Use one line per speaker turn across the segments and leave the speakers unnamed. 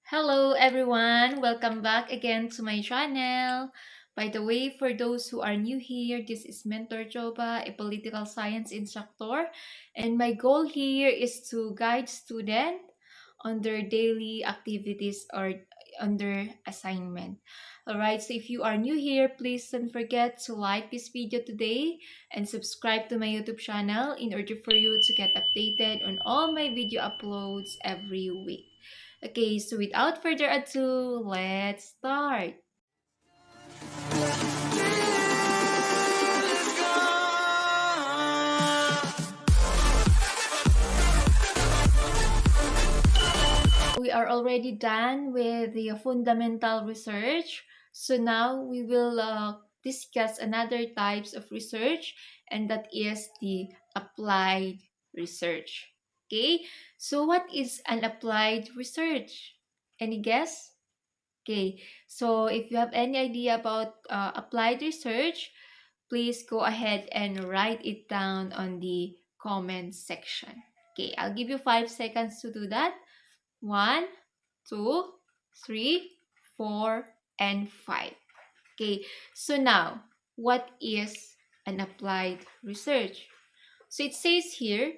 Hello everyone, welcome back again to my channel. By the way, for those who are new here, this is Mentor Joba, a political science instructor, and my goal here is to guide students on their daily activities or on their assignment. Alright, so if you are new here, please don't forget to like this video today and subscribe to my YouTube channel in order for you to get updated on all my video uploads every week. Okay, so without further ado, let's start. We are already done with the fundamental research. So now we will discuss another types of research, and that is the applied research. Okay, so what is an applied research? Any guess? Okay, so if you have any idea about applied research, please go ahead and write it down on the comment section. Okay, I'll give you 5 seconds to do that. 1, 2, 3, 4, and 5. Okay, so now, what is an applied research? So it says here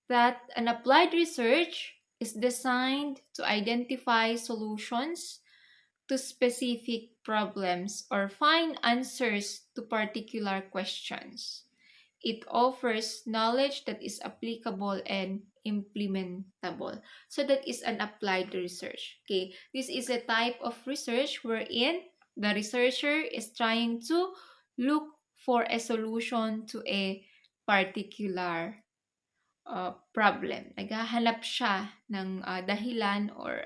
that an applied research is designed to identify solutions to specific problems or find answers to particular questions. It offers knowledge that is applicable and implementable. So that is an applied research. Okay, this is a type of research wherein the researcher is trying to look for a solution to a particular problem. Naghahanap siya ng dahilan or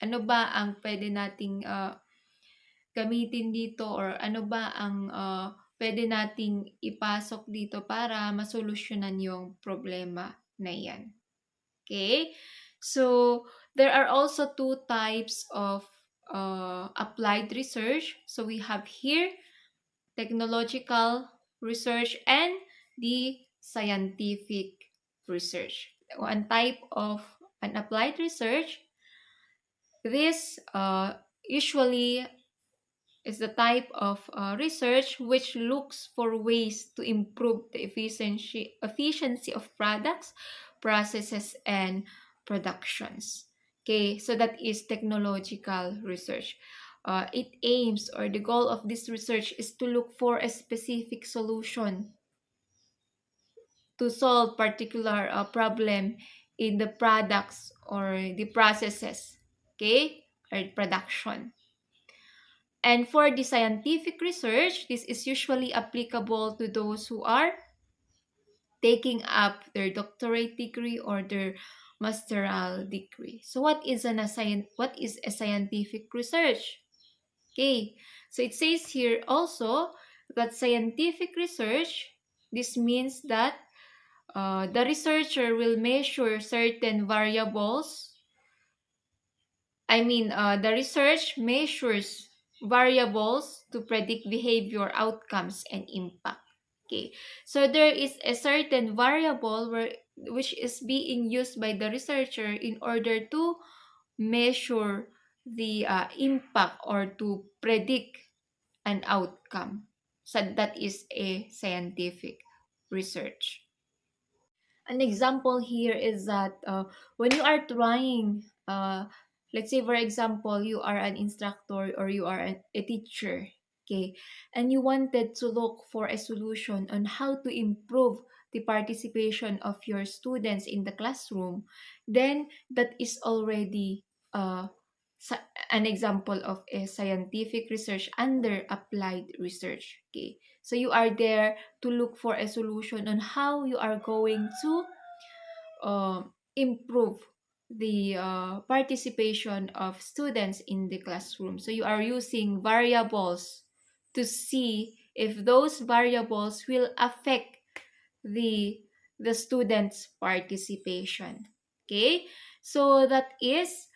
ano ba ang pwede nating gamitin dito or ano ba ang pwede nating ipasok dito para masolusyonan yung problema na yan. Okay? So, there are also two types of applied research. So, we have here technological research and the scientific research. One type of an applied research, this usually is the type of research which looks for ways to improve the efficiency of products, processes, and productions. Okay, so that is technological research. It aims, or the goal of this research is to look for a specific solution to solve particular problem in the products or the processes, okay, or production. And for the scientific research, this is usually applicable to those who are taking up their doctorate degree or their masteral degree. So what is a scientific research? Okay, so it says here also that scientific research, this means that the researcher will measure certain variables. The research measures variables to predict behavior, outcomes, and impact. Okay, so there is a certain variable which is being used by the researcher in order to measure the impact or to predict an outcome. So that is a scientific research. An example here is that when you are trying, let's say for example, you are an instructor or you are a teacher, okay, and you wanted to look for a solution on how to improve the participation of your students in the classroom, then that is already uh, an example of a scientific research under applied research. Okay, so you are there to look for a solution on how you are going to improve the participation of students in the classroom. So you are using variables to see if those variables will affect the students' participation. Okay, so that is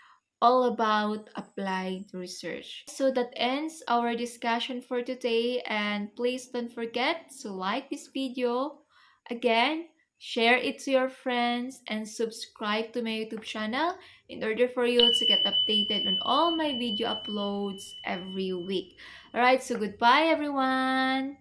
all about applied research. So that ends our discussion for today, and please don't forget to like this video. Again, share it to your friends, and subscribe to my YouTube channel in order for you to get updated on all my video uploads every week. Alright, so goodbye everyone!